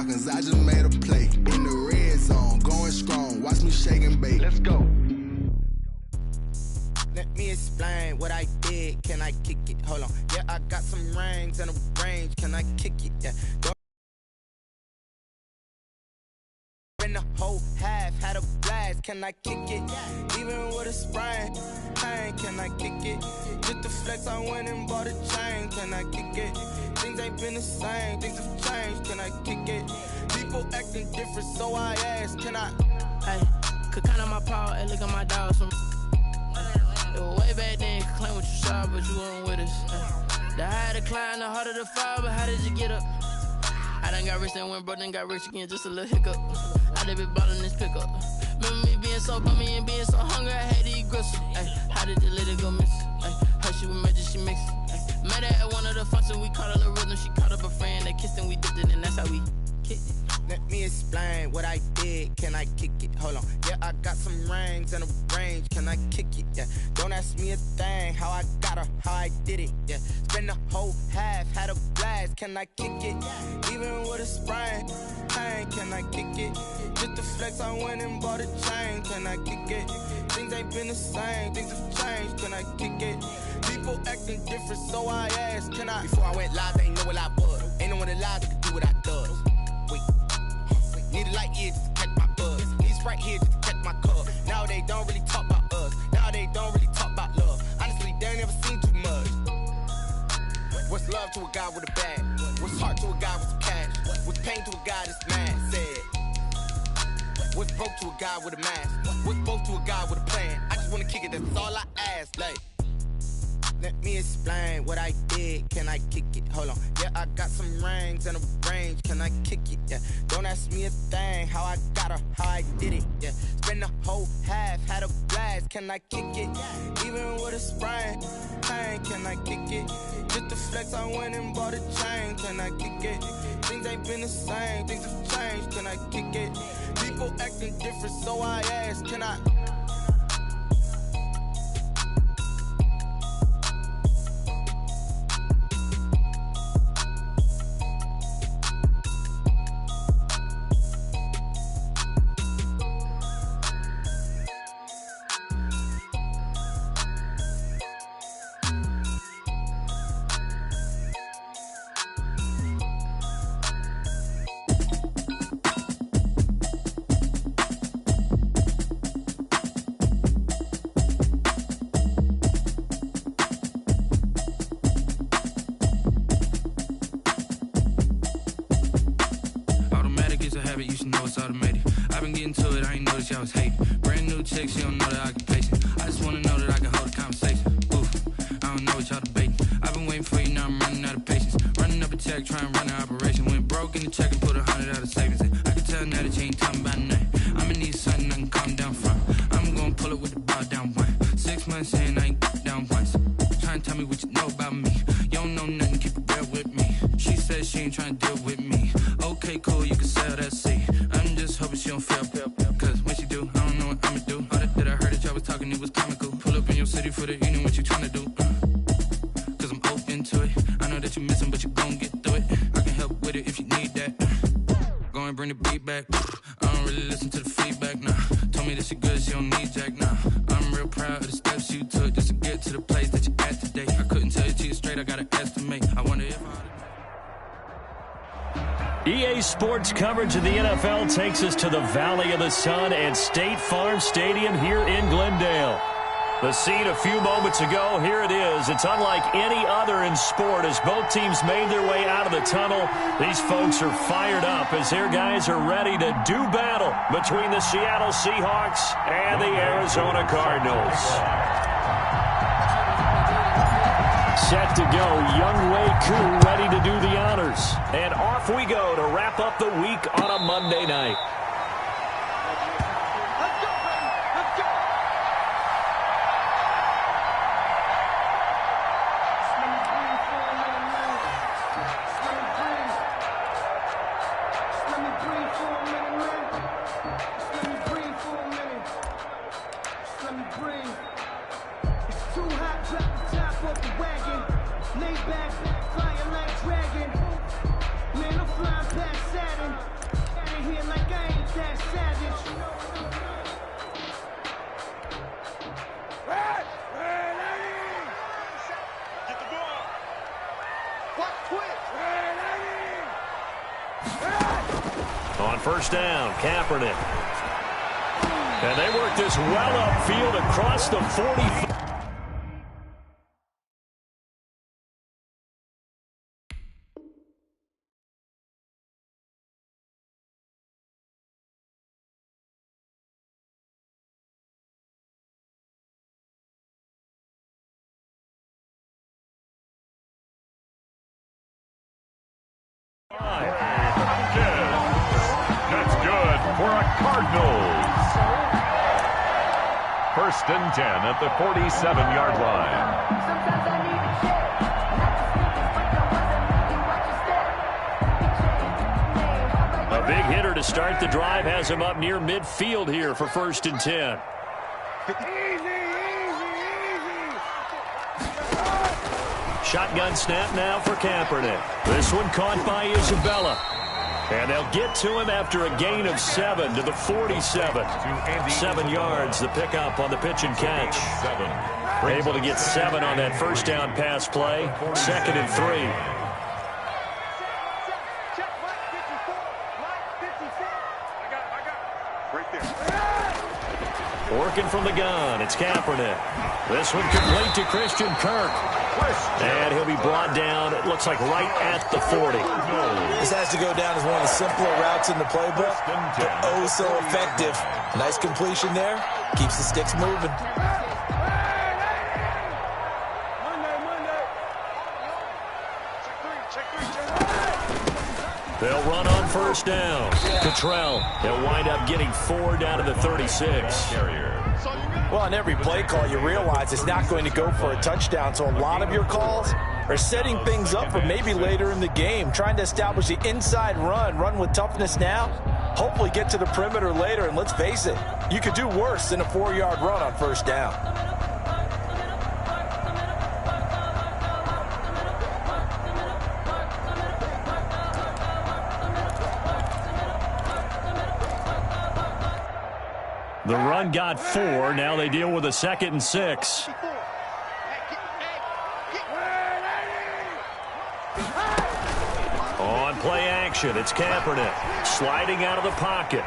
Falcons, I just made a play. In the red zone, going strong. Watch me shake and bake. Let's go. Let me explain what I did. Can I kick it? Hold on. Yeah, I got some rings and a range. Can I kick it? Yeah. Don't spend the whole half, had a blast. Can I kick it? Even with a sprain, pain. Can I kick it? Just the flex, I went and bought a chain. Can I kick it? Things ain't been the same. Things have changed. Can I kick it? People acting different, so I ask. Can I? Hey, could count on my power and look at my dogs from. It was way back then, you could claim what you saw, but you weren't with us. The higher the climb, the harder the fall, but how did you get up? I done got rich, then went broke, then got rich again, just a little hiccup. I done been ballin' this pickup. Remember me being so bummy and being so hungry, I had to eat gristle. Ay, how did the little go miss? Ay, her she was magic, she mixed. Ay, met her at one of the functions, we caught a little rhythm, she caught up a friend, they kissed and we dipped it, and that's how we kicked it. Let me explain what I did. Can I kick it? Hold on. Yeah, I got some rings and a range. Can I kick it? Yeah. Don't ask me a thing. How I got her, how I did it. Yeah. Spend the whole half, had a blast. Can I kick it? Even with a sprain, pain. Can I kick it? Just the flex, I went and bought a chain. Can I kick it? Things ain't been the same. Things have changed. Can I kick it? People acting different, so I asked. Can I? Before I went live, they ain't know what I was. Ain't no one alive that could do what I does. Need a light year just to catch my buzz. Need Sprite here just to catch my cup. Now they don't really talk about us. Now they don't really talk about love. Honestly, they ain't never seen too much. What's love to a guy with a bag? What's heart to a guy with some cash? What's pain to a guy that's mad? Said. What's broke to a guy with a mask? What's both to a guy with a plan? I just wanna kick it, that's all I ask. Like, let me explain what I did. Can I kick it? Hold on. Yeah, I got some rings and a range. Can I kick it? Yeah. Don't ask me a thing. How I got her, how I did it. Yeah. Spend the whole half, had a blast. Can I kick it? Even with a sprain, pain. Can I kick it? Just the flex, I went and bought a chain. Can I kick it? Things ain't been the same. Things have changed. Can I kick it? People acting different, so I ask. Can I? You should know it's automated. I've been getting to it, I ain't noticed y'all was hating. Brand new chick, she don't know the occupation. I just wanna know that I can hold a conversation. Oof, I don't know what y'all debating. I've been waiting for you, now I'm running out of patience. Running up a check, trying to run an operation. Went broke in the check and put 100 out of savings in. I can tell now that you ain't talking about nothing. I'ma need something I can calm down from. I'm gonna pull it with the bar down one. 6 months in, I ain't down once. Trying to tell me what you know about me. You don't know nothing, keep it real with me. She said she ain't trying to deal with me. Okay, cool, you can sell that seat. I'm just hoping she don't fail. Cause when she do, I don't know what I'ma do. All that I heard that y'all was talking, it was comical. Pull up in your city for the evening, what you trying to do? Cause I'm open to it. I know that you missing, but you gon' get through it. I can help with it if you need that. Go and bring the beat back. I don't really listen to the feedback, nah. Told me that she good, she don't need jack, nah. I'm real proud of the steps you took just to get to the place that you at today. I couldn't tell you to you straight, I gotta estimate. I wonder if EA Sports coverage of the NFL takes us to the Valley of the Sun and State Farm Stadium here in Glendale. The scene a few moments ago, here it is. It's unlike any other in sport as both teams made their way out of the tunnel. These folks are fired up as their guys are ready to do battle between the Seattle Seahawks and the Arizona Cardinals. Set to go, Younghoe Koo ready to do the honors. And off we go to wrap up the week on a Monday night. Lay back, flying like dragon. Man, I'm flying past Saturn. On first down, Kaepernick. And they work this well upfield across the 40. That's good for a Cardinals. First and 10 at the 47-yard line. A big hitter to start the drive has him up near midfield here for first and 10. Shotgun snap now for Kaepernick. This one caught by Isabella. And they'll get to him after a gain of 7 to the 47. 7 yards, the pickup on the pitch and catch. Able to get 7 on that first down pass play. 2nd and 3. Working from the gun, it's Kaepernick. This one complete to Christian Kirk. And he'll be brought down, it looks like right at the 40. This has to go down as one of the simpler routes in the playbook, but oh so effective. Nice completion there. Keeps the sticks moving. They'll run on first down. Cottrell, he'll wind up getting 4 down to the 36. Well, on every play call, you realize it's not going to go for a touchdown, so a lot of your calls are setting things up for maybe later in the game, trying to establish the inside run with toughness now, hopefully get to the perimeter later, and let's face it, you could do worse than a 4-yard run on first down. The run got 4. Now they deal with a 2nd and 6. On play action, it's Kaepernick sliding out of the pocket.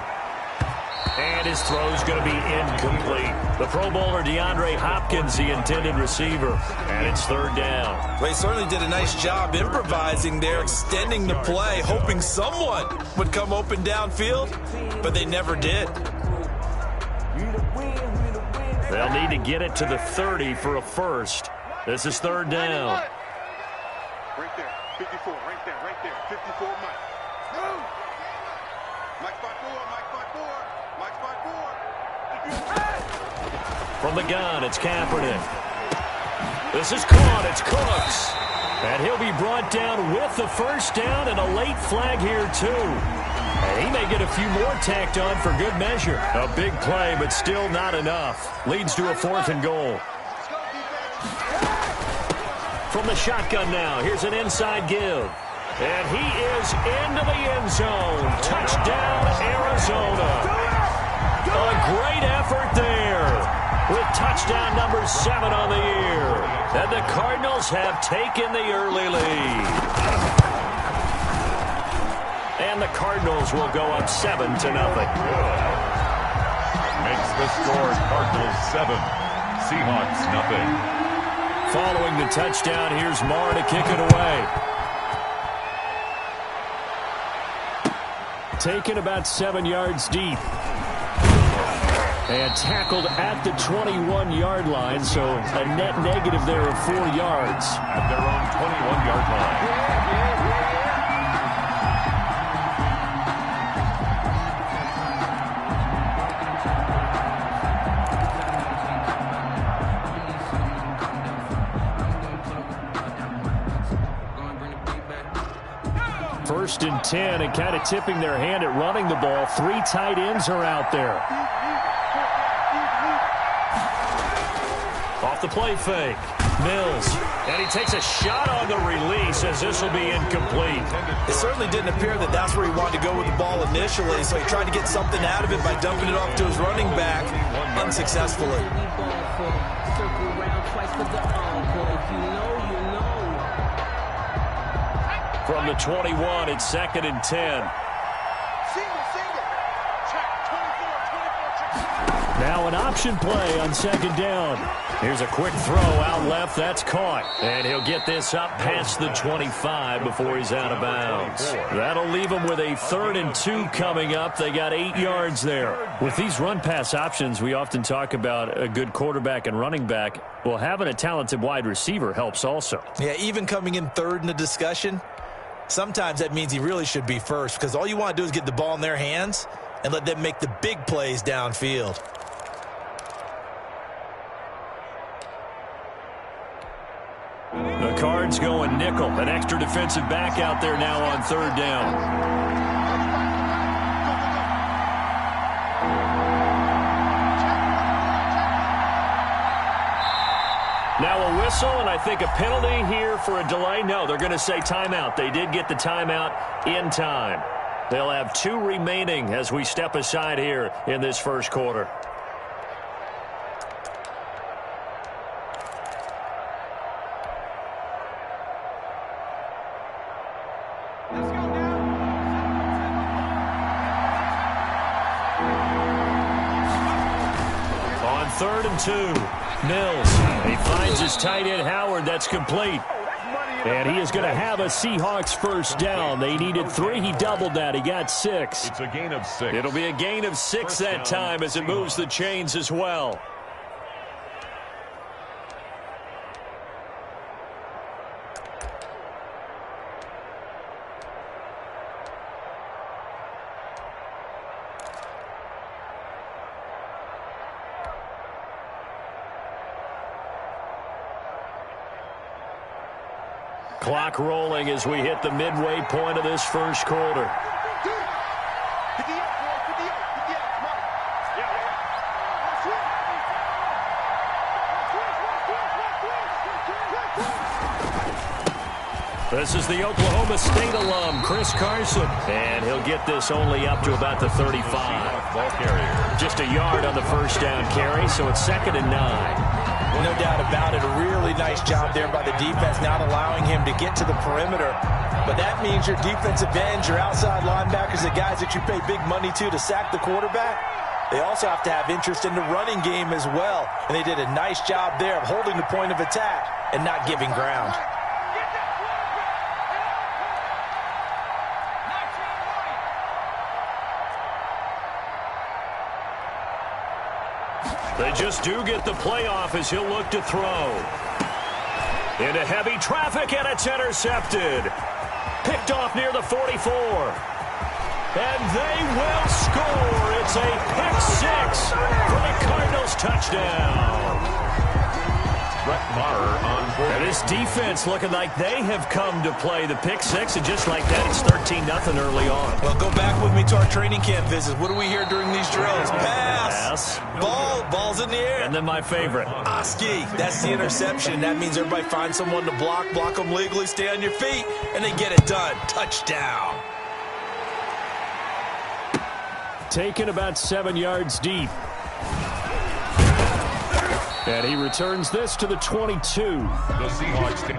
And his throw's going to be incomplete. The Pro Bowler DeAndre Hopkins, the intended receiver. And it's 3rd down. Well, he certainly did a nice job improvising there, extending the play, hoping someone would come open downfield, but they never did. They'll need to get it to the 30 for a first. This is 3rd down. Right there, 54, right there, 54, Mike. Mike by 4. From the gun, it's Kaepernick. This is caught, it's Cooks. And he'll be brought down with the first down and a late flag here too. And he may get a few more tacked on for good measure. A big play, but still not enough. Leads to a 4th and goal. From the shotgun now, here's an inside give. And he is into the end zone. Touchdown, Arizona. A great effort there with touchdown number 7 on the year. And the Cardinals have taken the early lead. And the Cardinals will go up 7-0. Makes the score Cardinals 7, Seahawks nothing. Following the touchdown, here's Marr to kick it away. Taken about 7 yards deep. And tackled at the 21-yard line, so a net negative there of 4 yards. At their own 21-yard line. First and 10, and kind of tipping their hand at running the ball. 3 tight ends are out there. Off the play fake, Mills. And he takes a shot on the release as this will be incomplete. It certainly didn't appear that that's where he wanted to go with the ball initially, so he tried to get something out of it by dumping it off to his running back unsuccessfully. From the 21, it's 2nd and 10. Now an option play on 2nd down. Here's a quick throw out left. That's caught. And he'll get this up past the 25 before he's out of bounds. That'll leave him with a 3rd and 2 coming up. They got 8 yards there. With these run-pass options, we often talk about a good quarterback and running back. Well, having a talented wide receiver helps also. Yeah, even coming in 3rd in the discussion, sometimes that means he really should be first because all you want to do is get the ball in their hands and let them make the big plays downfield. The Cards going nickel. An extra defensive back out there now on 3rd down. Now a whistle, and I think a penalty here for a delay. No, they're going to say timeout. They did get the timeout in time. They'll have 2 remaining as we step aside here in this first quarter. On 3rd and 2, Mills. He finds his tight end, Howard. That's complete. And he is going to have a Seahawks first down. They needed 3. He doubled that. He got 6. It's a gain of 6. It'll be a gain of 6 that time as it moves the chains as well. Clock rolling as we hit the midway point of this first quarter. This is the Oklahoma State alum, Chris Carson. And he'll get this only up to about the 35. Just a yard on the first down carry, so it's 2nd and 9. No doubt about it. A really nice job there by the defense, not allowing him to get to the perimeter. But that means your defensive ends, your outside linebackers, the guys that you pay big money to sack the quarterback, they also have to have interest in the running game as well. And they did a nice job there of holding the point of attack and not giving ground. They just do get the playoff as he'll look to throw. Into heavy traffic, and it's intercepted. Picked off near the 44. And they will score. It's a pick 6 for the Cardinals touchdown. And this defense looking like they have come to play the pick 6, and just like that, it's 13-0 early on. Well, go back with me to our training camp visits. What do we hear during these drills? Pass. Ball's in the air. And then my favorite. Oski. That's the interception. That means everybody finds someone to block them legally, stay on your feet, and they get it done. Touchdown. Taken about 7 yards deep. And he returns this to the 22. The Seahawks take.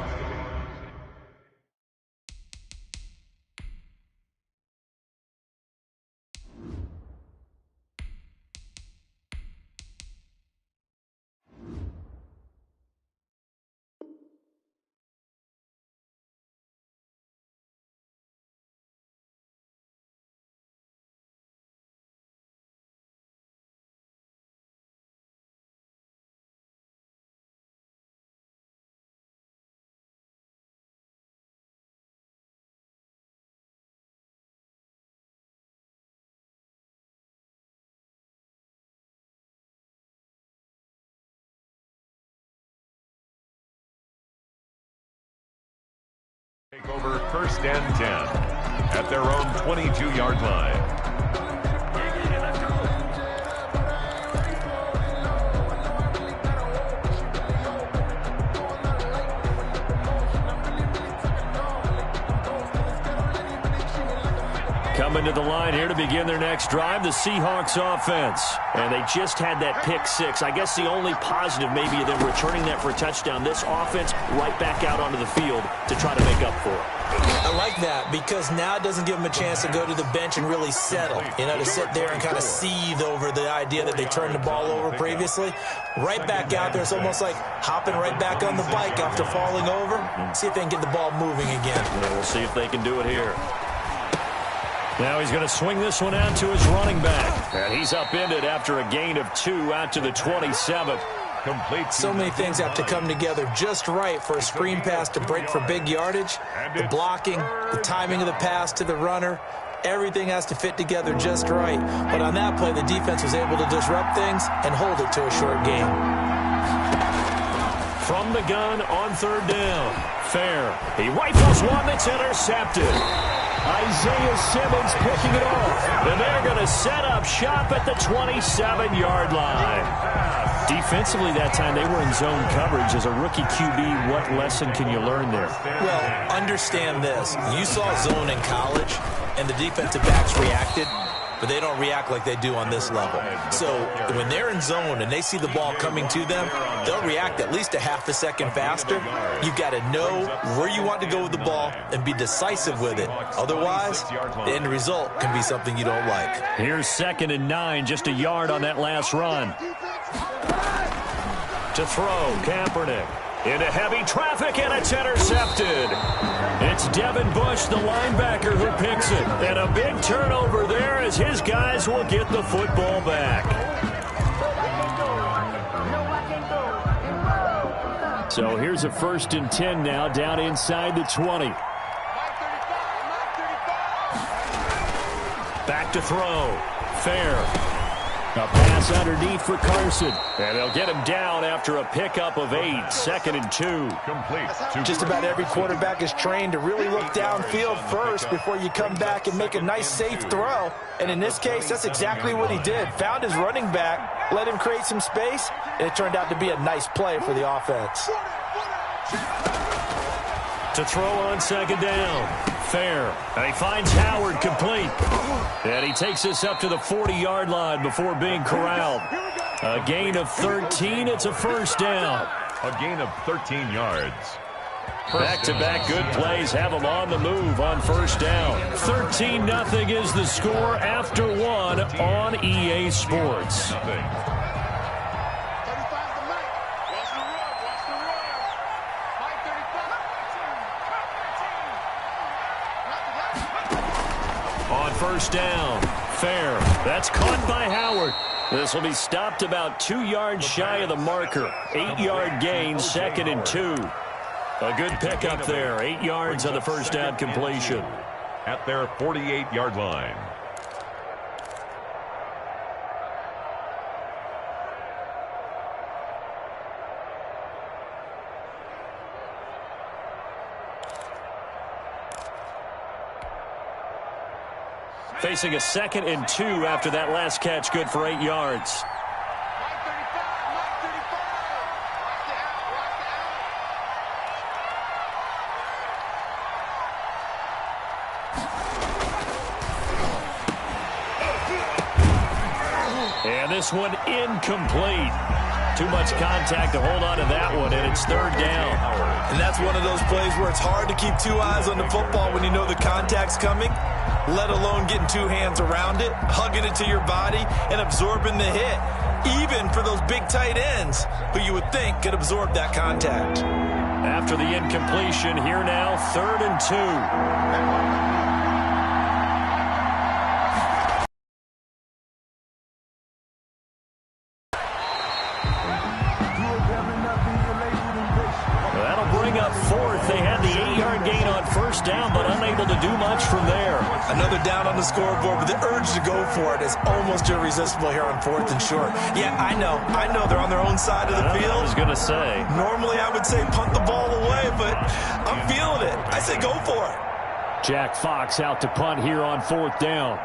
Take over 1st and 10 at their own 22-yard line. Coming to the line here to begin their next drive, the Seahawks offense. And they just had that pick 6. I guess the only positive maybe of them returning that for a touchdown. This offense right back out onto the field to try to make up for it. I like that because now it doesn't give them a chance to go to the bench and really settle, to sit there and kind of seethe over the idea that they turned the ball over previously. Right back out there, it's almost like hopping right back on the bike after falling over. See if they can get the ball moving again. Yeah, we'll see if they can do it here. Now he's going to swing this one out to his running back. And he's upended after a gain of 2 out to the 27th. So many things have to come together just right for a screen pass to break for big yardage. The blocking, the timing of the pass to the runner, everything has to fit together just right. But on that play, the defense was able to disrupt things and hold it to a short game. From the gun on 3rd down. Fair. He rifles one that's intercepted. Isaiah Simmons picking it off. And they're going to set up shop at the 27-yard line. Defensively that time, they were in zone coverage. As a rookie QB, what lesson can you learn there? Well, understand this. You saw zone in college, and the defensive backs reacted, but they don't react like they do on this level. So when they're in zone and they see the ball coming to them, they'll react at least a half a second faster. You've got to know where you want to go with the ball and be decisive with it. Otherwise, the end result can be something you don't like. Here's 2nd and 9, just a yard on that last run. To throw, Kaepernick. Into heavy traffic, and it's intercepted. It's Devin Bush, the linebacker, who picks it. And a big turnover there as his guys will get the football back. So here's a 1st and 10 now, down inside the 20. Back to throw. Fair. A pass underneath for Carson. And they'll get him down after a pickup of 8. 2nd and 2. Complete. Just about every quarterback is trained to really look downfield first before you come back and make a nice, safe throw. And in this case, that's exactly what he did. Found his running back, let him create some space, and it turned out to be a nice play for the offense. To throw on 2nd down. Fair. And he finds Howard complete. And he takes us up to the 40-yard line before being corralled. A gain of 13. It's a 1st down. A gain of 13 yards. Back-to-back good plays have them on the move on 1st down. 13-0 is the score after 1 on EA Sports. On 1st down, Fair. That's caught by Howard. This will be stopped about 2 yards shy of the marker. 8-yard gain, 2nd and 2. A good pickup there. 8 yards on the 1st down completion. At their 48-yard line. Facing a 2nd and 2 after that last catch, good for 8 yards. And this one incomplete. Too much contact to hold on to that one, and it's 3rd down. And that's one of those plays where it's hard to keep 2 eyes on the football when you know the contact's coming, let alone getting 2 hands around it, hugging it to your body, and absorbing the hit, even for those big tight ends who you would think could absorb that contact. After the incompletion, here now, 3rd and 2. Down, but unable to do much from there. Another down on the scoreboard, but the urge to go for it is almost irresistible here on 4th and short. Yeah, I know they're on their own side of the field. I was going to say. Normally I would say punt the ball away, but I'm feeling it. I say go for it. Jack Fox out to punt here on 4th down.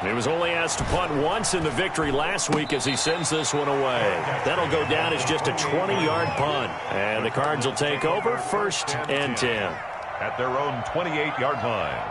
He was only asked to punt once in the victory last week as he sends this one away. That'll go down as just a 20-yard punt. And the Cards will take over 1st and 10. At their own 28-yard line.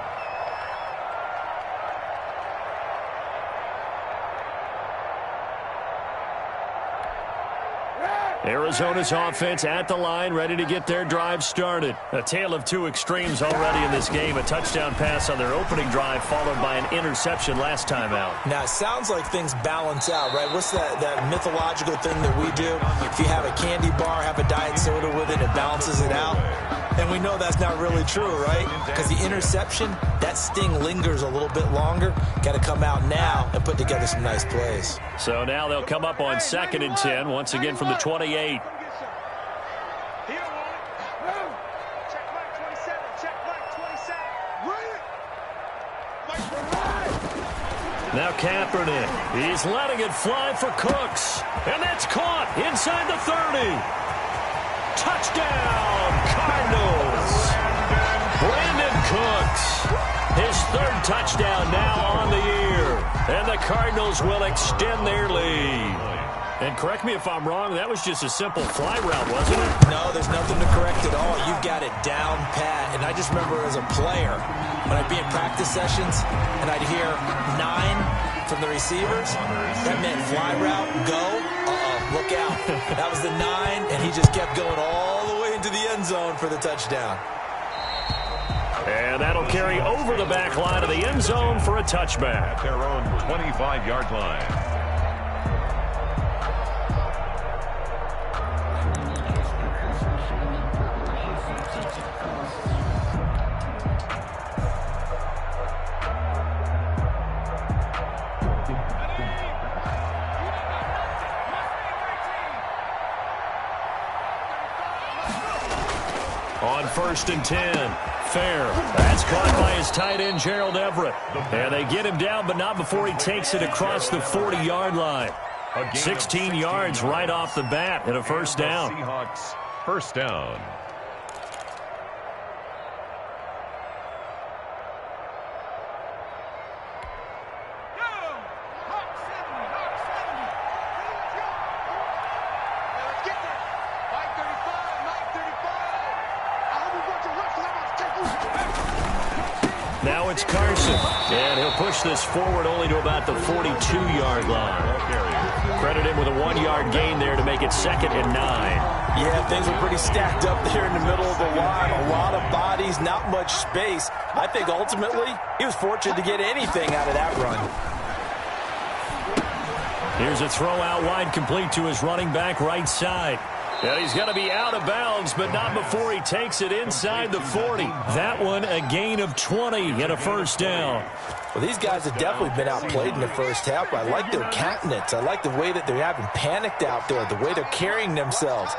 Arizona's offense at the line, ready to get their drive started. A tale of two extremes already in this game. A touchdown pass on their opening drive, followed by an interception last time out. Now, it sounds like things balance out, right? What's that mythological thing that we do? If you have a candy bar, have a diet soda with it, it balances it out. And we know that's not really true, right? Because the interception, that sting lingers a little bit longer. Got to come out now and put together some nice plays. So now they'll come up on 2nd and 10, once again from the 28. Now Kaepernick, he's letting it fly for Cooks. And that's caught inside the 30. Touchdown, Cardinals. Brandon Cooks, his 3rd touchdown now on the year. And the Cardinals will extend their lead. And correct me if I'm wrong, that was just a simple fly route, wasn't it? No, there's nothing to correct at all. You've got it down pat. And I just remember as a player, when I'd be in practice sessions and I'd hear 9 from the receivers, that meant fly route, go, look out. That was the 9, and he just kept going all the way into the end zone for the touchdown. And that'll carry over the back line of the end zone for a touchback. Their own 25-yard line. On 1st and 10, Fair. That's caught by his tight end, Gerald Everett. And they get him down, but not before he takes it across the 40-yard line. 16 yards right off the bat and a first down. Seahawks, first down. Now it's Carson, and he'll push this forward only to about the 42-yard line. Credit him with a 1-yard gain there to make it 2nd and 9. Yeah, things were pretty stacked up there in the middle of the line. A lot of bodies, not much space. I think ultimately he was fortunate to get anything out of that run. Here's a throw out wide, complete to his running back right side. And he's going to be out of bounds, but not before he takes it inside the 40. That one a gain of 20 and a first down. Well, these guys have definitely been outplayed in the first half. I like their countenance. I like the way that they're having panicked out there, the way they're carrying themselves.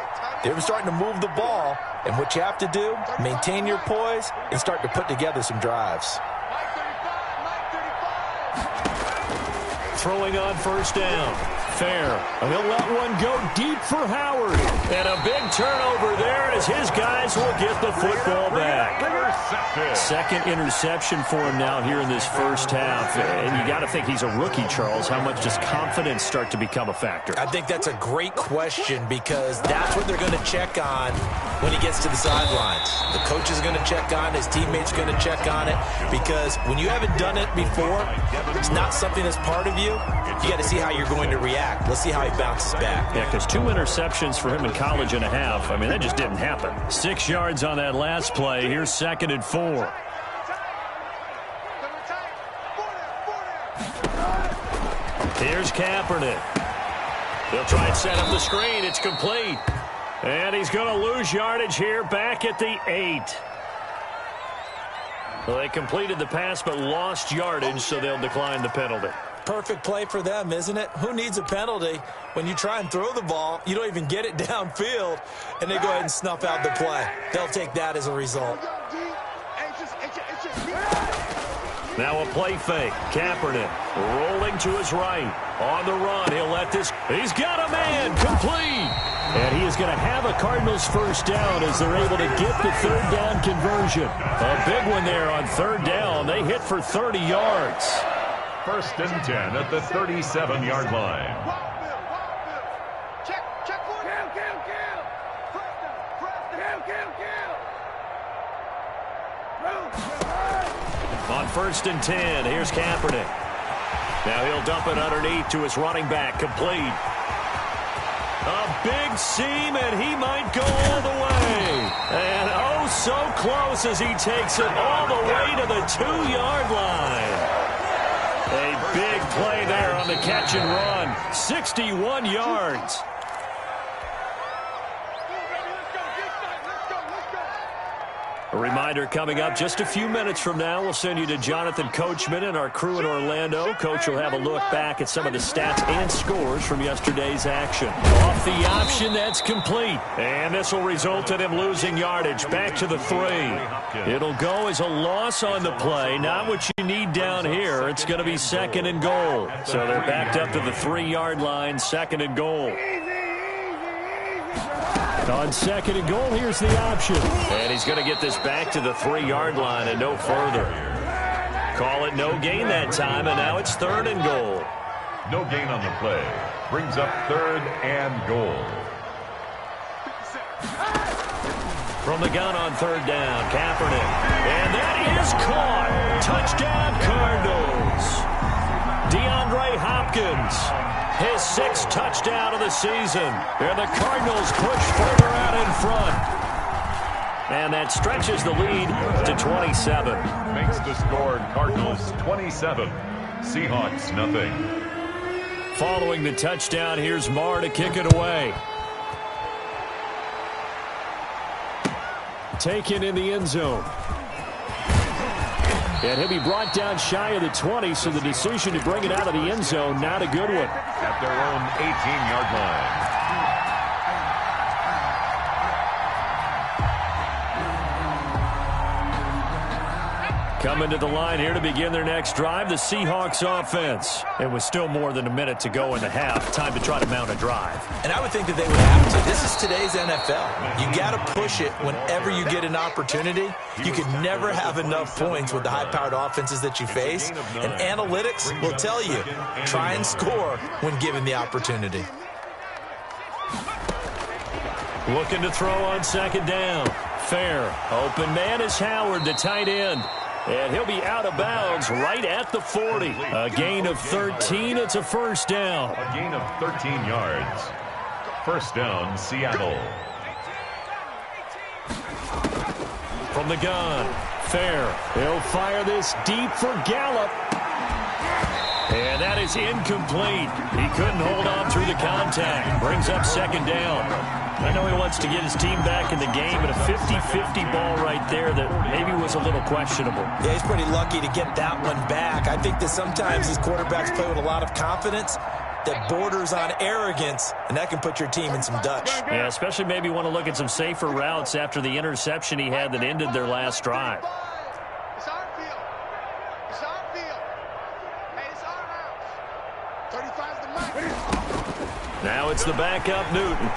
They're starting to move the ball, and what you have to do, maintain your poise and start to put together some drives. Throwing on first down. Fair. And he'll let one go deep for Howard. And a big turnover there as his guys will get the football back. Second interception for him now here in this first half. And you got to think he's a rookie, Charles. How much does confidence start to become a factor? I think that's a great question because that's what they're going to check on when he gets to the sidelines. The coach is going to check on it. His teammates are going to check on it because when you haven't done it before, it's not something that's part of you. You got to see how you're going to react. Let's see how he bounces back. Yeah, because 2 interceptions for him in college and a half. I mean, that just didn't happen. 6 yards on that last play. Here's 2nd and 4. Here's Kaepernick. They'll try and set up the screen. It's complete. And he's going to lose yardage here back at the 8. Well, they completed the pass but lost yardage, so they'll decline the penalty. Perfect play for them, isn't it? Who needs a penalty when you try and throw the ball, you don't even get it downfield, and they go ahead and snuff out the play. They'll take that as a result. Now a play fake. Kaepernick rolling to his right. On the run, he'll let this. He's got a man. Complete. And he is going to have a Cardinals first down as they're able to get the 3rd down conversion. A big one there on 3rd down. They hit for 30 yards. 1st and 10 at the 37-yard line. On 1st and 10, here's Kaepernick. Now he'll dump it underneath to his running back, complete. A big one seam, and he might go all the way. And oh, so close as he takes it all the way to the 2-yard line. A big play there on the catch and run. 61 yards. A reminder coming up just a few minutes from now. We'll send you to Jonathan Coachman and our crew in Orlando. Coach will have a look back at some of the stats and scores from yesterday's action. Off the option, that's complete. And this will result in him losing yardage. Back to the 3. It'll go as a loss on the play. Not what you need down here. It's going to be 2nd and goal. So they're backed up to the 3-yard line, 2nd and goal. On 2nd and goal, here's the option. And he's going to get this back to the 3-yard line and no further. Call it no gain that time, and now it's 3rd and goal. No gain on the play. Brings up 3rd and goal. From the gun on 3rd down, Kaepernick. And that is caught. Touchdown, Cardinals. DeAndre Hopkins. His 6th touchdown of the season. And the Cardinals push further out in front. And that stretches the lead to 27. Makes the score Cardinals 27. Seahawks nothing. Following the touchdown, here's Marr to kick it away. Taken in the end zone. And he'll be brought down shy of the 20, so the decision to bring it out of the end zone, not a good one. At their own 18-yard line. Coming to the line here to begin their next drive, the Seahawks offense. And with still more than a minute to go in the half, time to try to mount a drive. And I would think that they would have to. This is today's NFL. You got to push it whenever you get an opportunity. You can never have enough points with the high-powered offenses that you face. And analytics will tell you, try and score when given the opportunity. Looking to throw on 2nd down. Fair. Open man is Howard, the tight end. And he'll be out of bounds right at the 40. A gain of 13. It's a 1st down. A gain of 13 yards. 1st down, Seattle. From the gun. Fair. He'll fire this deep for Gallup. And that is incomplete. He couldn't hold on through the contact. Brings up 2nd down. I know he wants to get his team back in the game, but a 50-50 ball right there that maybe was a little questionable. Yeah, he's pretty lucky to get that one back. I think that sometimes these quarterbacks play with a lot of confidence that borders on arrogance, and that can put your team in some Dutch. Yeah, especially maybe want to look at some safer routes after the interception he had that ended their last drive. It's our field. It's our field. Hey, it's our house. 35's the mic. Now it's the backup Newton.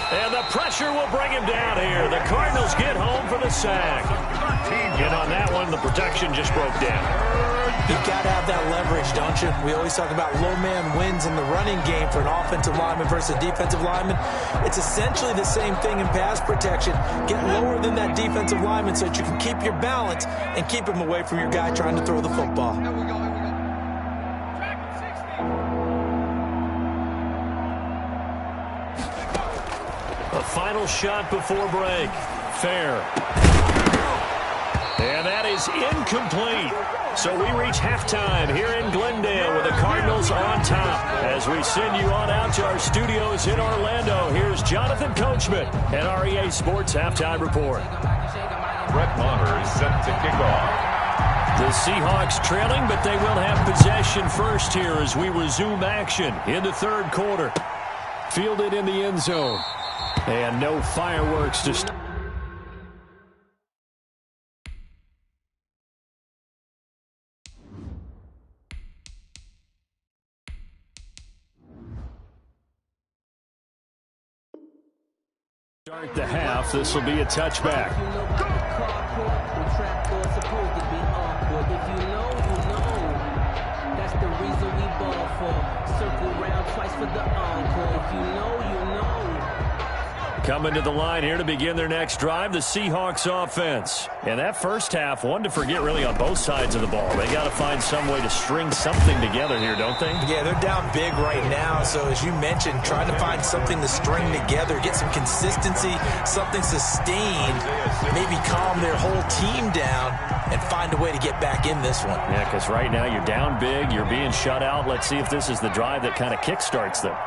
And the pressure will bring him down here. The Cardinals get home for the sack. And on that one, the protection just broke down. You've got to have that leverage, don't you? We always talk about low man wins in the running game for an offensive lineman versus a defensive lineman. It's essentially the same thing in pass protection. Get lower than that defensive lineman so that you can keep your balance and keep him away from your guy trying to throw the football. A final shot before break. Fair. And that is incomplete. So we reach halftime here in Glendale with the Cardinals on top. As we send you on out to our studios in Orlando, here's Jonathan Coachman and REA Sports Halftime Report. Brett Maher is set to kick off. The Seahawks trailing, but they will have possession first here as we resume action in the 3rd quarter. Fielded in the end zone. And no fireworks to start the half. This will be a touchback. That's the reason we ball for. Circle round twice for the encore. If you know, you know. Coming to the line here to begin their next drive, the Seahawks offense. And that first half, one to forget really on both sides of the ball. They got to find some way to string something together here, don't they? Yeah, they're down big right now. So as you mentioned, trying to find something to string together, get some consistency, something sustained, maybe calm their whole team down and find a way to get back in this one. Yeah, because right now you're down big, you're being shut out. Let's see if this is the drive that kind of kickstarts them.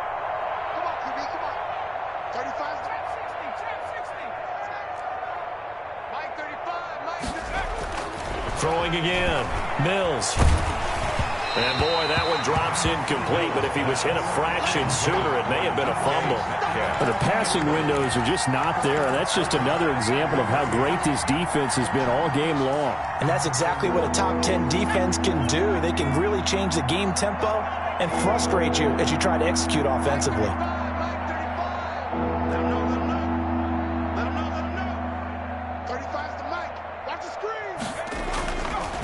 Throwing again. Mills. And, boy, that one drops incomplete, but if he was hit a fraction sooner, it may have been a fumble. But the passing windows are just not there, and that's just another example of how great this defense has been all game long. And that's exactly what a top 10 defense can do. They can really change the game tempo and frustrate you as you try to execute offensively.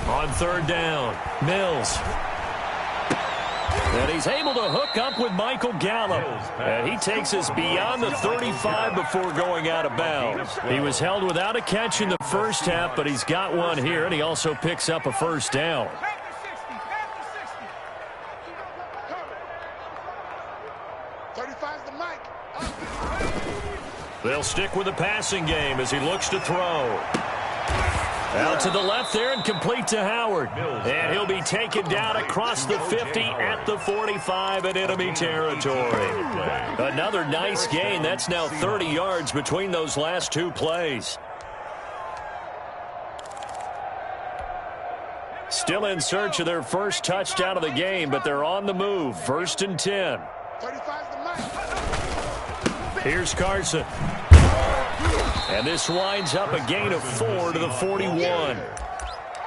On third down, Mills. And he's able to hook up with Michael Gallup. And he takes us beyond the 35 before going out of bounds. He was held without a catch in the first half, but he's got one here, and he also picks up a first down. They'll stick with the passing game as he looks to throw. Out to the left there and complete to Howard. And he'll be taken down across the 50 at the 45 in enemy territory. Another nice gain. That's now 30 yards between those last two plays. Still in search of their first touchdown of the game, but they're on the move. 1st and 10. Here's Carson. And this winds up a gain of 4 to the 41.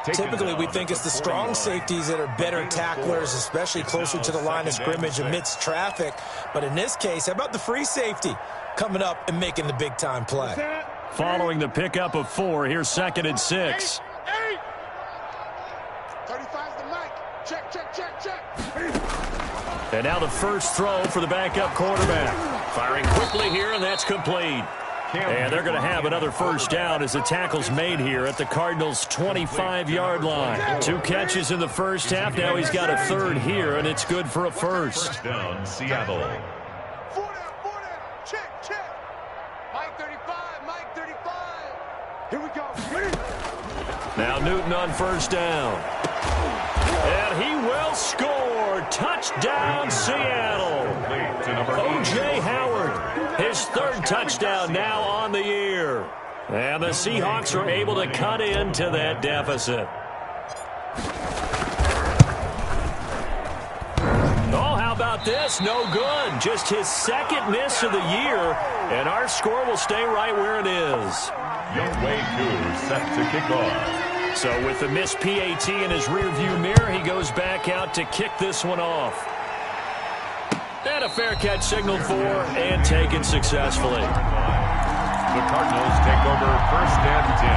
Typically, we think it's the strong safeties that are better tacklers, especially closer to the line of scrimmage amidst traffic. But in this case, how about the free safety coming up and making the big-time play? Following the pickup of 4, here's 2nd and 6. 35's the mic. Check, check, check, check. And now the first throw for the backup quarterback. Firing quickly here, and that's complete. And they're going to have another first down as the tackle's made here at the Cardinals' 25-yard line. 2 catches in the first half. Now he's got a third here, and it's good for a first. Down, Seattle. 4 down. Check, check. Mike 35, Mike 35. Here we go. Now Newton on first down. And he will score. Touchdown, Seattle. O.J. Howard, his 3rd touchdown now on the year. And the Seahawks are able to cut into that deficit. Oh, how about this? No good. Just his 2nd miss of the year. And our score will stay right where it is. Youngway Koo set to kick off. So with the missed PAT in his rearview mirror, he goes back out to kick this one off. And a fair catch signaled for and taken successfully. The Cardinals take over 1st and 10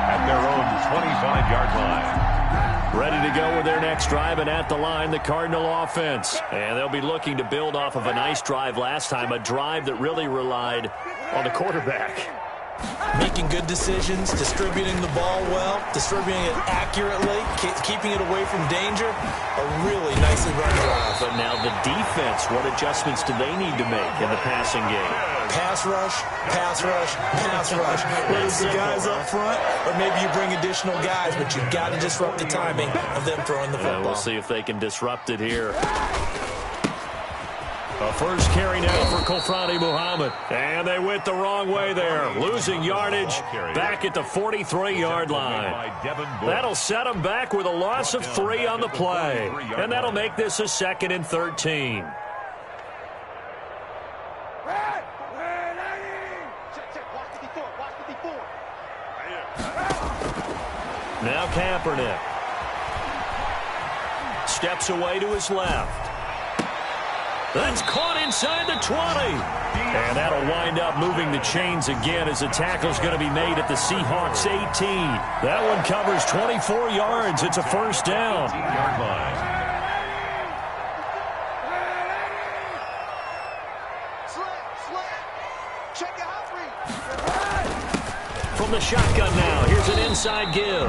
at their own 25-yard line. Ready to go with their next drive, and at the line, the Cardinal offense. And they'll be looking to build off of a nice drive last time, a drive that really relied on the quarterback. Making good decisions, distributing the ball well, distributing it accurately, keeping it away from danger. A really nicely run drive. But now the defense, what adjustments do they need to make in the passing game? Pass rush, pass rush, pass rush. Whether it's the guys up front or maybe you bring additional guys, but you've got to disrupt the timing of them throwing the football. We'll see if they can disrupt it here. A first carry now for Kofrani Muhammad. And they went the wrong way there. Losing yardage back at the 43-yard line. That'll set them back with a loss of 3 on the play. And that'll make this a 2nd and 13. Now Kaepernick. Steps away to his left. That's caught inside the 20. And that'll wind up moving the chains again as the tackle's going to be made at the Seahawks 18. That one covers 24 yards. It's a first down. Check your hot read. From the shotgun now, here's an inside give.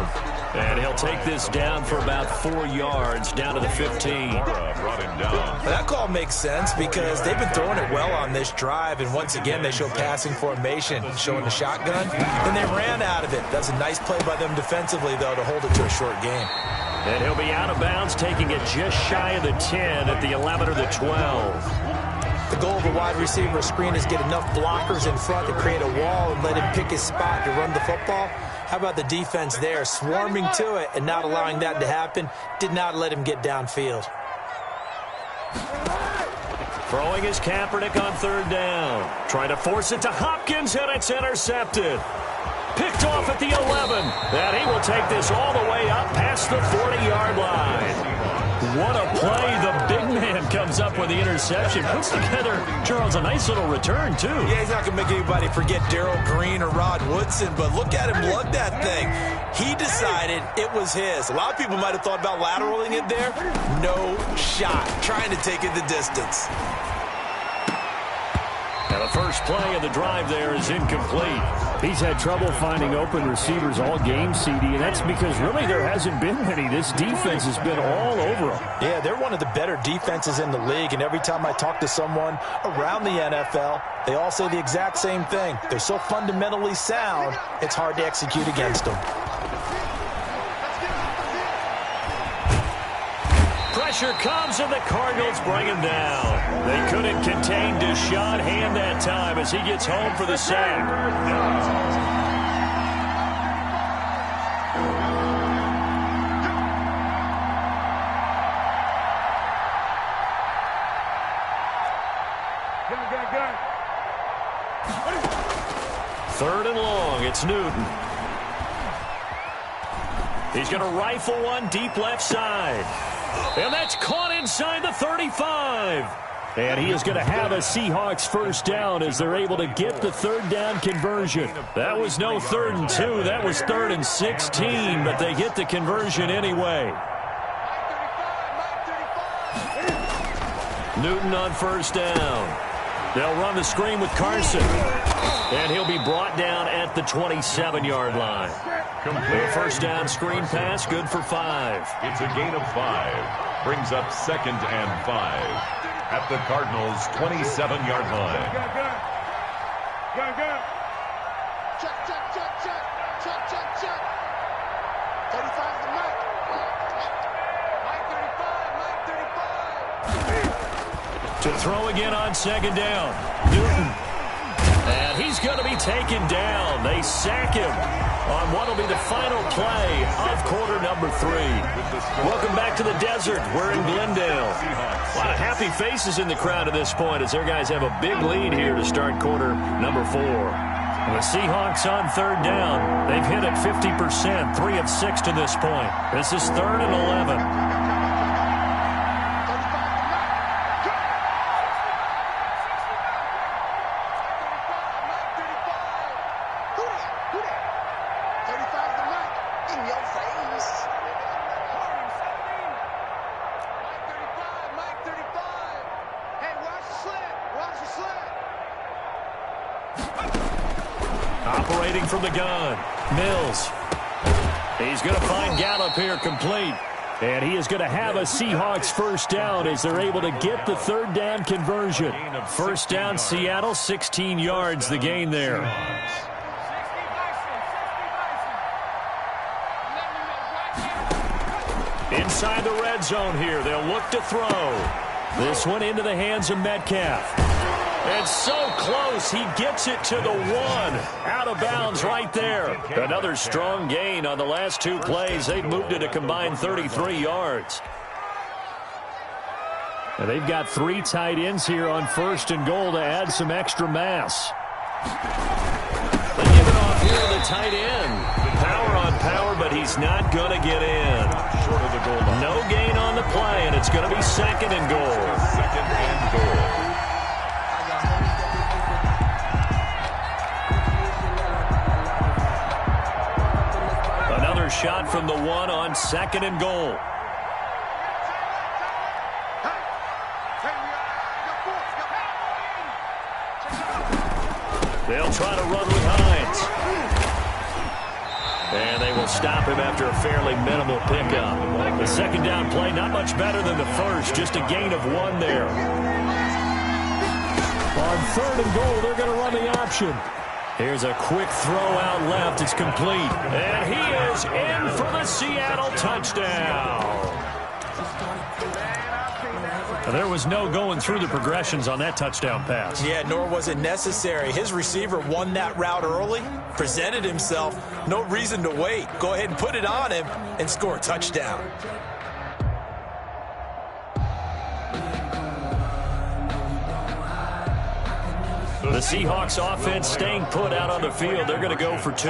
And he'll take this down for about 4 yards, down to the 15. Brought him down. That call makes sense because they've been throwing it well on this drive, and once again they show passing formation, showing the shotgun. Then they ran out of it. That's a nice play by them defensively, though, to hold it to a short game. And he'll be out of bounds, taking it just shy of the 10 at the 11 or the 12. The goal of a wide receiver screen is get enough blockers in front to create a wall and let him pick his spot to run the football. How about the defense there, swarming to it and not allowing that to happen? Did not let him get downfield. Throwing is Kaepernick on third down. Trying to force it to Hopkins, and it's intercepted. Picked off at the 11. And he will take this all the way up past the 40-yard line. What a play. The big man comes up with the interception. Puts together, Charles, a nice little return, too. Yeah, he's not going to make anybody forget Darrell Green or Rod Woodson, but look at him lug that thing. He decided it was his. A lot of people might have thought about lateraling it there. No shot. Trying to take it the distance. Now the first play of the drive there is incomplete. He's had trouble finding open receivers all game, CD, and that's because really there hasn't been many. This defense has been all over them. Yeah, they're one of the better defenses in the league, and every time I talk to someone around the NFL, they all say the exact same thing. They're so fundamentally sound, it's hard to execute against them. Pressure comes, and the Cardinals bring him down. They couldn't contain Deshaun Hand that time as he gets home for the sack. Third and long, it's Newton. He's going to rifle one deep left side. And that's caught inside the 35. And he is going to have a Seahawks first down as they're able to get the third down conversion. That was no 3rd and 2. That was 3rd and 16, but they get the conversion anyway. Newton on first down. They'll run the screen with Carson. And he'll be brought down at the 27-yard line. The first down screen pass, good for 5. It's a gain of 5. Brings up 2nd and 5 at the Cardinals' 27-yard line. Check, check, check, check. Check, check, check. 35's the Mike. Mike 35, Mike 35. To throw again on second down. Newton. And he's going to be taken down. They sack him on what will be the final play of quarter number 3. Welcome back to the desert. We're in Glendale. A lot of happy faces in the crowd at this point as their guys have a big lead here to start quarter number 4. The Seahawks on third down. They've hit it 50%, 3 of 6 to this point. This is 3rd and 11. Operating from the gun, Mills. He's going to find Gallup here complete. And he is going to have a Seahawks first down as they're able to get the third down conversion. First down, Seattle, 16 yards the gain there. Inside the red zone here, they'll look to throw. This one into the hands of Metcalf. And so close, he gets it to the 1. Out of bounds right there. Another strong gain on the last 2 plays. They've moved it a combined 33 yards. And they've got 3 tight ends here on 1st and goal to add some extra mass. They give it off here to the tight end. Power on power, but he's not going to get in. Short of the goal line. No gain on the play, and it's going to be 2nd and goal. 2nd and goal. Shot from the 1 on 2nd and goal. They'll try to run with Hines. And they will stop him after a fairly minimal pickup. The second down play, not much better than the first, just a gain of 1 there. On 3rd and goal, they're going to run the option. Here's a quick throw out left. It's complete. And he is in for the Seattle touchdown. There was no going through the progressions on that touchdown pass. Yeah, nor was it necessary. His receiver won that route early, presented himself. No reason to wait. Go ahead and put it on him and score a touchdown. The Seahawks offense staying put out on the field. They're going to go for 2.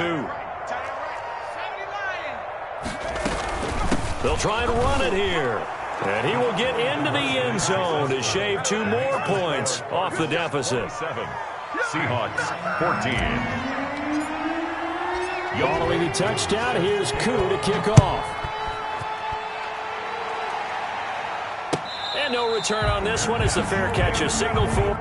They'll try and run it here. And he will get into the end zone to shave 2 more points off the deficit. 7. Seahawks 14. Following the touchdown, here's Koo to kick off. And no return on this one as the fair catch is signaled for.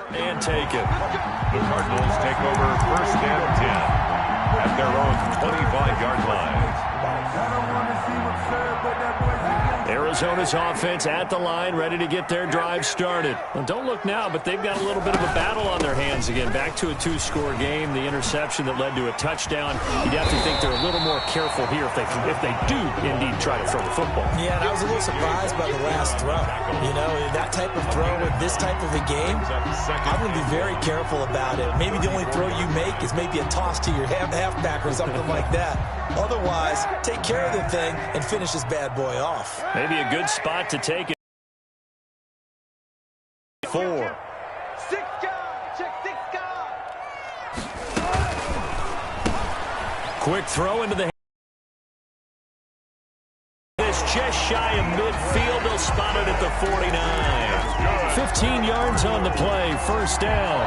And take it. The Cardinals take over 1st and 10 at their own 25-yard line. Arizona's offense at the line, ready to get their drive started. Well, don't look now, but they've got a little bit of a battle on their hands again. Back to a 2-score game. The interception that led to a touchdown. You'd have to think they're a little more careful here if they do indeed try to throw the football. Yeah, and I was a little surprised by the last throw. You know, that type of throw in this type of a game, I'm going to be very careful about it. Maybe the only throw you make is maybe a toss to your halfback or something like that. Otherwise, take care of the thing and finish this bad boy off. Maybe a good spot to take it. 4. 6 guys, check 6 guys. Quick throw into the. It's just shy of midfield. They'll spot it at the 49. 15 yards on the play. 1st down.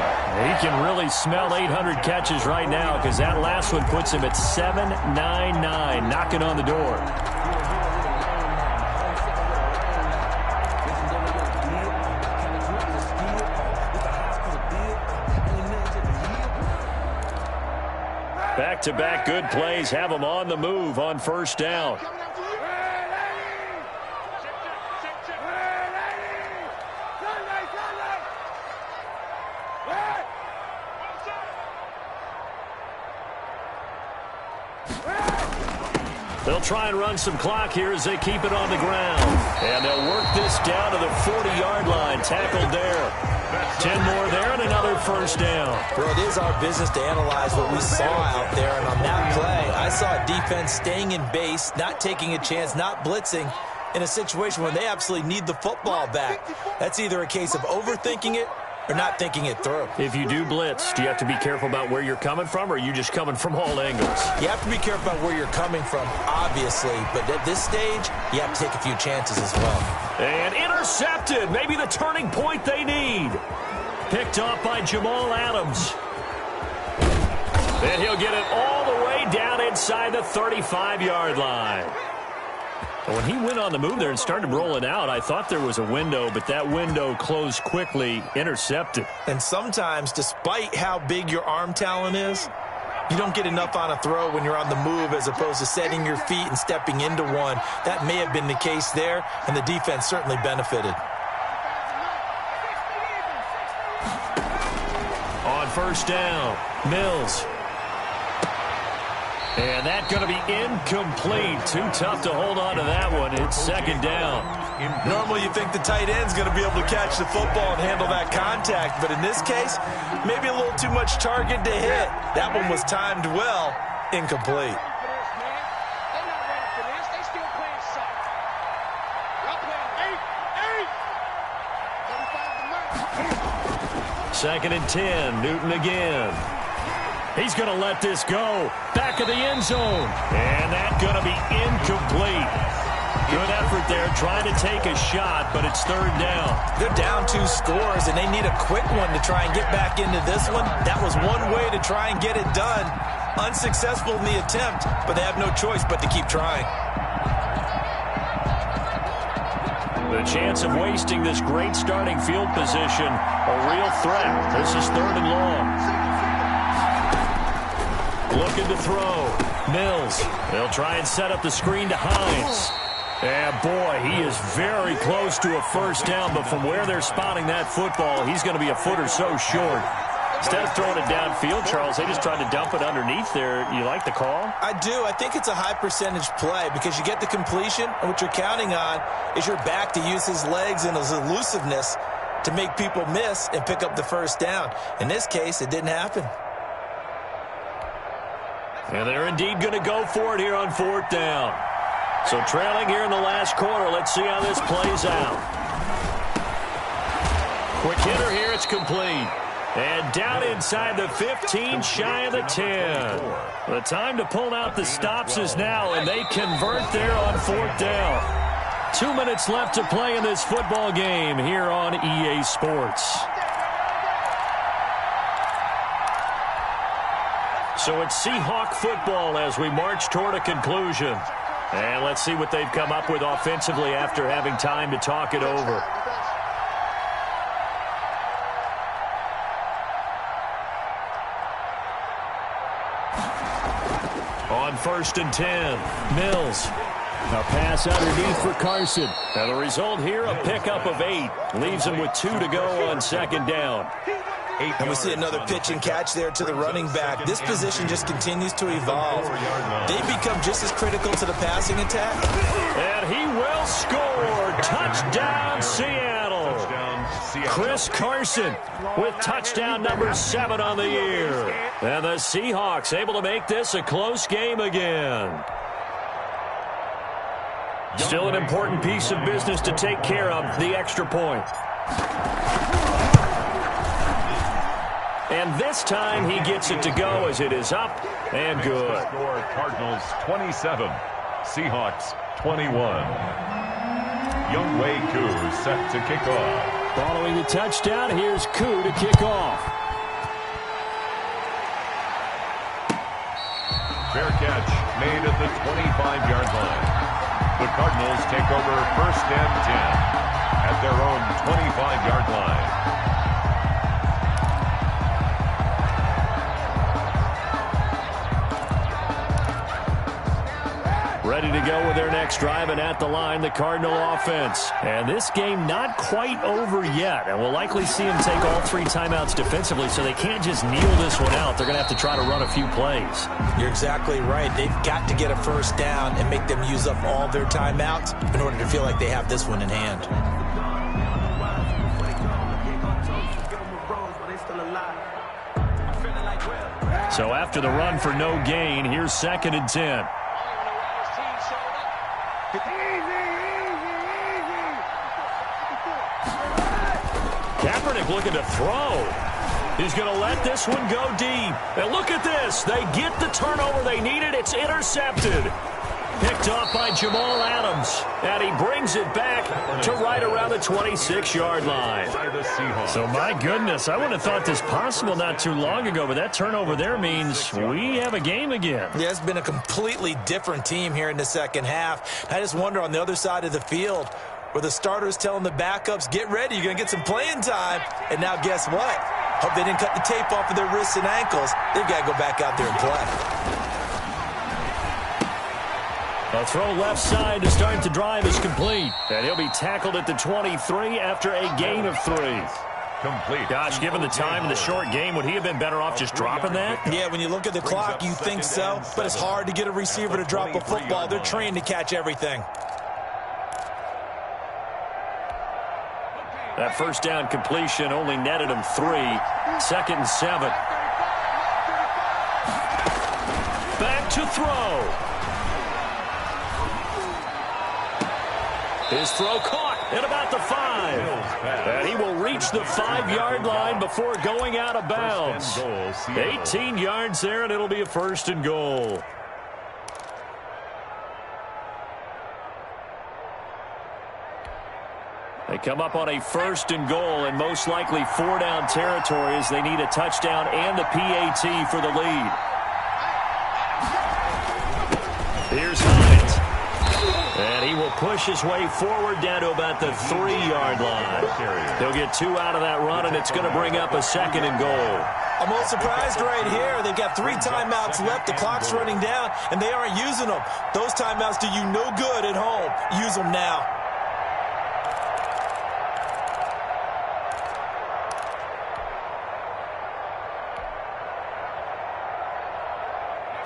He can really smell 800 catches right now because that last one puts him at 799, knocking on the door. Back-to-back good plays have them on the move on 1st down. They'll try and run some clock here as they keep it on the ground. And they'll work this down to the 40-yard line. Tackled there. 10 more there and another 1st down. Well, it is our business to analyze what we saw out there. And on that play, I saw a defense staying in base, not taking a chance, not blitzing in a situation where they absolutely need the football back. That's either a case of overthinking it or not thinking it through. If you do blitz, do you have to be careful about where you're coming from, or are you just coming from all angles? You have to be careful about where you're coming from, obviously, but at this stage, you have to take a few chances as well. And intercepted, maybe the turning point they need. Picked off by Jamal Adams. And he'll get it all the way down inside the 35-yard line. When he went on the move there and started rolling out, I thought there was a window, but that window closed quickly, intercepted. And sometimes, despite how big your arm talent is, you don't get enough on a throw when you're on the move as opposed to setting your feet and stepping into one. That may have been the case there, and the defense certainly benefited. On 1st down, Mills. And that's going to be incomplete. Too tough to hold on to that one. It's 2nd down. Normally you think the tight end's going to be able to catch the football and handle that contact, but in this case, maybe a little too much target to hit. That one was timed well, incomplete. 2nd and 10, Newton again. He's going to let this go. Back of the end zone. And that's going to be incomplete. Good effort there, trying to take a shot, but it's third down. They're down 2 scores, and they need a quick one to try and get back into this one. That was one way to try and get it done. Unsuccessful in the attempt, but they have no choice but to keep trying. The chance of wasting this great starting field position, a real threat. This is third and long. Looking to throw. Mills. They'll try and set up the screen to Hines. And boy, he is very close to a first down, but from where they're spotting that football, he's going to be a foot or so short. Instead of throwing it downfield, Charles, they just tried to dump it underneath there. You like the call? I do. I think it's a high percentage play because you get the completion, and what you're counting on is your back to use his legs and his elusiveness to make people miss and pick up the first down. In this case, it didn't happen. And they're indeed going to go for it here on fourth down. So trailing here in the last quarter. Let's see how this plays out. Quick hitter here. It's complete. And down inside the 15, shy of the 10. The time to pull out the stops is now, and they convert there on fourth down. 2 minutes left to play in this football game here on EA Sports. So it's Seahawk football as we march toward a conclusion. And let's see what they've come up with offensively after having time to talk it over. On 1st and 10, Mills. A pass underneath for Carson. And the result here, a pickup of 8. Leaves him with 2 to go on second down. And we see another pitch and catch there to the running back. This position just continues to evolve. They become just as critical to the passing attack. And he will score. Touchdown, Seattle. Chris Carson with touchdown number 7 on the year. And the Seahawks able to make this a close game again. Still an important piece of business to take care of, the extra point. And this time he gets it to go as it is up and good. Score Cardinals 27, Seahawks 21. Younghoe Koo set to kick off. Following the touchdown, here's Koo to kick off. Fair catch made at the 25-yard line. The Cardinals take over 1st and 10 at their own 25-yard line. Ready to go with their next drive, and at the line, the Cardinal offense. And this game not quite over yet, and we'll likely see them take all 3 timeouts defensively, so they can't just kneel this one out. They're going to have to try to run a few plays. You're exactly right. They've got to get a first down and make them use up all their timeouts in order to feel like they have this one in hand. So after the run for no gain, here's 2nd and 10. Kaepernick looking to throw. He's going to let this one go deep. And look at this. They get the turnover they needed. It's intercepted. Picked off by Jamal Adams. And he brings it back to right around the 26-yard line. So, my goodness, I wouldn't have thought this possible not too long ago, but that turnover there means we have a game again. Yeah, it's been a completely different team here in the second half. I just wonder on the other side of the field where the starters telling the backups, get ready, you're going to get some playing time. And now guess what? Hope they didn't cut the tape off of their wrists and ankles. They've got to go back out there and play. A throw left side to start the drive is complete. And he'll be tackled at the 23 after a gain of 3. Complete. Gosh, given the time in the short game, would he have been better off just dropping that? Yeah, when you look at the clock, you think so. But it's hard to get a receiver to drop a football. They're trained to catch everything. That first down completion only netted him 3. 2nd and 7. Back to throw. His throw caught at about the 5. And he will reach the 5-yard line before going out of bounds. 18 yards there, and it'll be a 1st and goal. They come up on a 1st and goal and most likely 4-down territory as they need a touchdown and the PAT for the lead. Here's Hines. And he will push his way forward down to about the 3-yard line. He'll get 2 out of that run, and it's going to bring up a 2nd and goal. I'm a little surprised right here. They've got 3 timeouts left. The clock's running down, and they aren't using them. Those timeouts do you no good at home. Use them now.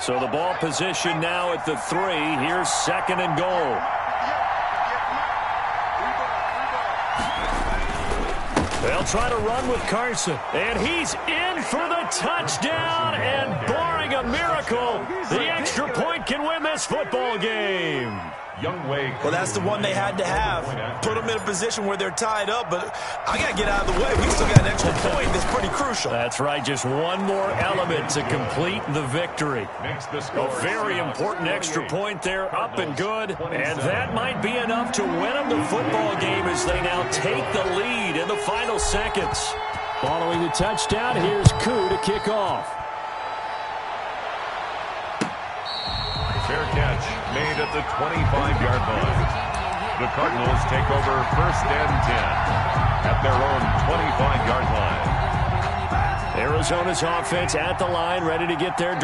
So the ball position now at the 3. Here's 2nd and goal. They'll try to run with Carson. And he's in for the touchdown. And barring a miracle, the extra point can win this football game. Well, that's the one they had to have. Put them in a position where they're tied up, but I got to get out of the way. We still got an extra point that's pretty crucial. That's right. Just one more element to complete the victory. A very important extra point there, up and good. And that might be enough to win them the football game as they now take the lead in the final seconds. Following the touchdown, here's Koo to kick off. Fair catch made at the 25-yard line. The Cardinals take over 1st and 10 at their own 25-yard line. Arizona's offense at the line, ready to get their